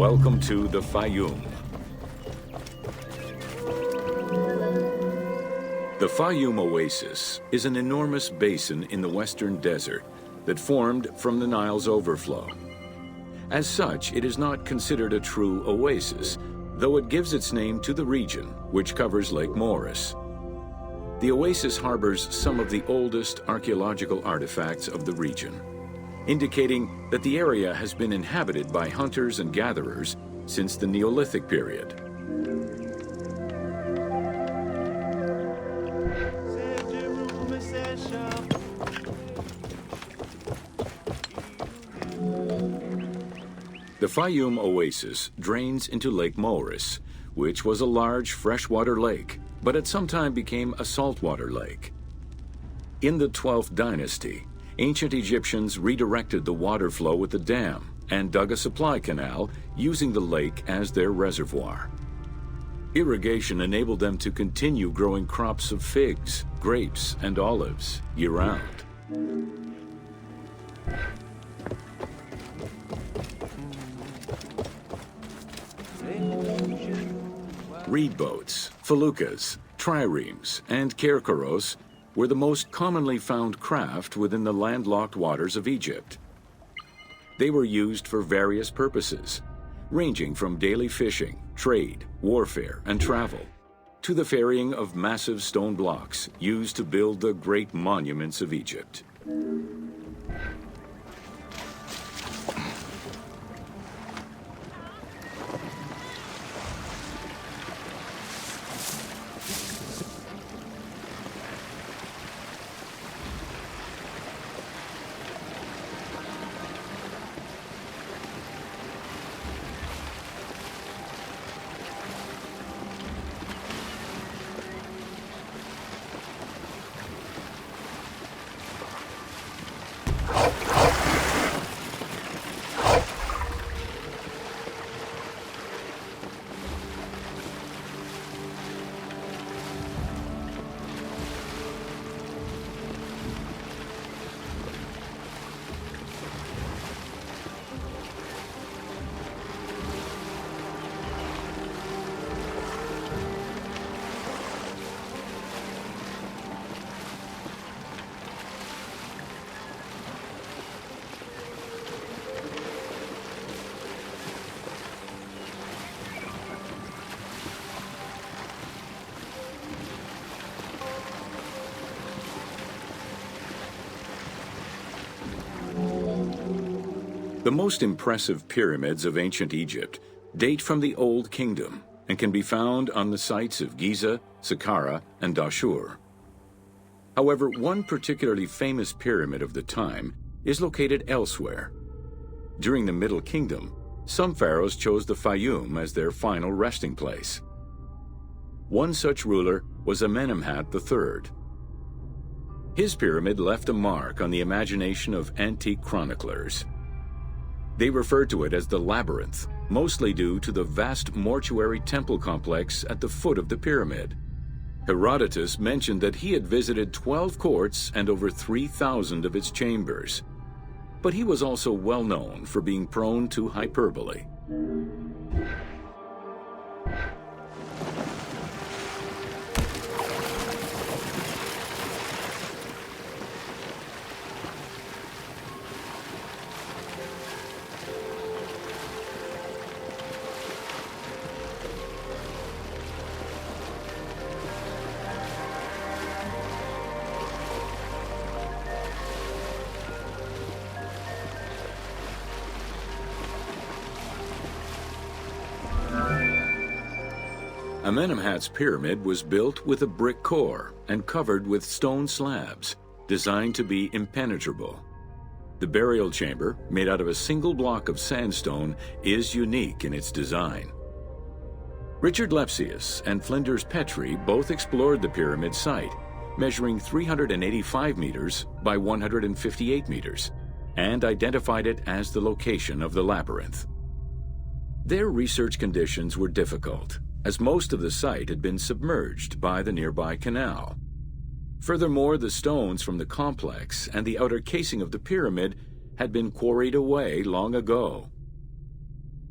Welcome to the Faiyum. The Faiyum Oasis is an enormous basin in the western desert that formed from the Nile's overflow. As such, it is not considered a true oasis, though it gives its name to the region, which covers Lake Moeris. The oasis harbors some of the oldest archaeological artifacts of the region, indicating that the area has been inhabited by hunters and gatherers since the Neolithic period. The Faiyum Oasis drains into Lake Moeris, which was a large freshwater lake, but at some time became a saltwater lake. In the 12th dynasty, ancient Egyptians redirected the water flow with a dam and dug a supply canal using the lake as their reservoir. Irrigation enabled them to continue growing crops of figs, grapes, and olives year-round. Reed boats, feluccas, triremes, and kerkeros were the most commonly found craft within the landlocked waters of Egypt. They were used for various purposes, ranging from daily fishing, trade, warfare, and travel, to the ferrying of massive stone blocks used to build the great monuments of Egypt. The most impressive pyramids of ancient Egypt date from the Old Kingdom and can be found on the sites of Giza, Saqqara, and Dashur. However, one particularly famous pyramid of the time is located elsewhere. During the Middle Kingdom, some pharaohs chose the Faiyum as their final resting place. One such ruler was Amenemhat III. His pyramid left a mark on the imagination of antique chroniclers. They refer to it as the Labyrinth, mostly due to the vast mortuary temple complex at the foot of the pyramid. Herodotus mentioned that he had visited 12 courts and over 3,000 of its chambers. But he was also well known for being prone to hyperbole. Amenemhat's pyramid was built with a brick core and covered with stone slabs, designed to be impenetrable. The burial chamber, made out of a single block of sandstone, is unique in its design. Richard Lepsius and Flinders Petrie both explored the pyramid site, measuring 385 meters by 158 meters, and identified it as the location of the labyrinth. Their research conditions were difficult, as most of the site had been submerged by the nearby canal. Furthermore, the stones from the complex and the outer casing of the pyramid had been quarried away long ago.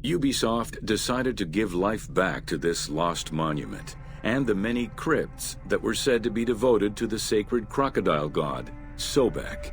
Ubisoft decided to give life back to this lost monument and the many crypts that were said to be devoted to the sacred crocodile god, Sobek.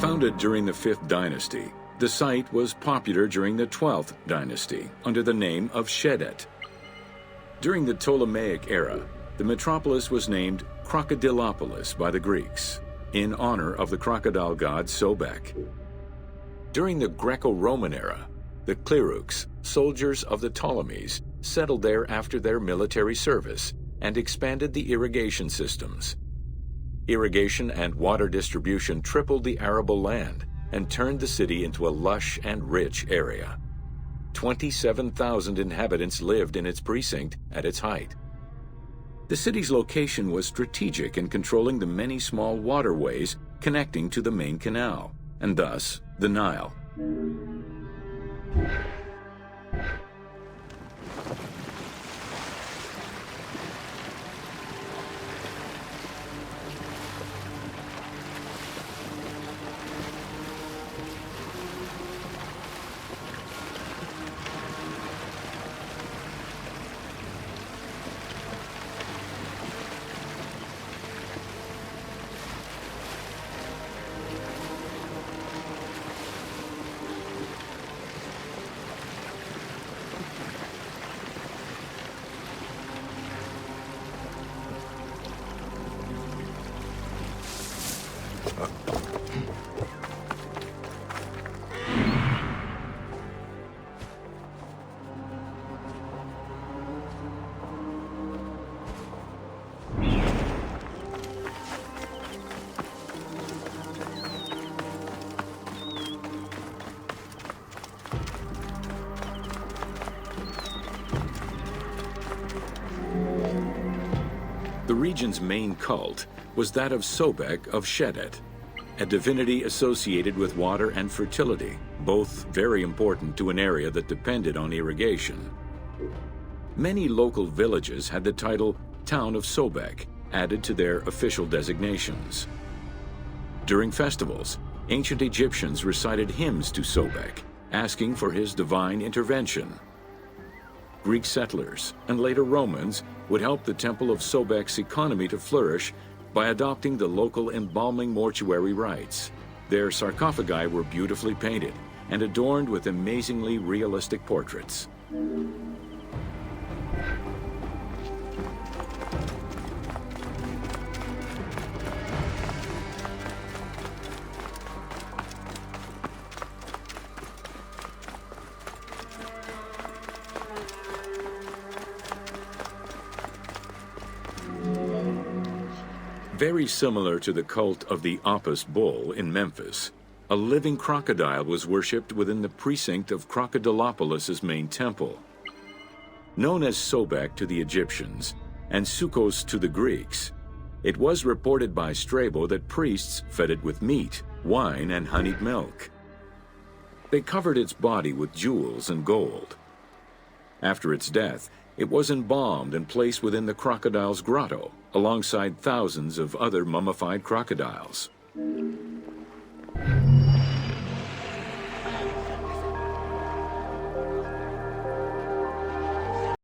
Founded during the 5th dynasty, the site was popular during the 12th dynasty under the name of Shedet. During the Ptolemaic era, the metropolis was named Crocodilopolis by the Greeks, in honor of the crocodile god Sobek. During the Greco-Roman era, the Cleruks, soldiers of the Ptolemies, settled there after their military service and expanded the irrigation systems. Irrigation and water distribution tripled the arable land and turned the city into a lush and rich area. 27,000 inhabitants lived in its precinct at its height. The city's location was strategic in controlling the many small waterways connecting to the main canal, and thus the Nile. The region's main cult was that of Sobek of Shedet, a divinity associated with water and fertility, both very important to an area that depended on irrigation. Many local villages had the title Town of Sobek added to their official designations. During festivals, ancient Egyptians recited hymns to Sobek, asking for his divine intervention. Greek settlers and later Romans would help the Temple of Sobek's economy to flourish by adopting the local embalming mortuary rites. Their sarcophagi were beautifully painted and adorned with amazingly realistic portraits. Very similar to the cult of the Apis bull in Memphis, a living crocodile was worshipped within the precinct of Crocodilopolis's main temple. Known as Sobek to the Egyptians and Sukkos to the Greeks, it was reported by Strabo that priests fed it with meat, wine, and honeyed milk. They covered its body with jewels and gold. After its death, it was embalmed and placed within the crocodile's grotto, alongside thousands of other mummified crocodiles.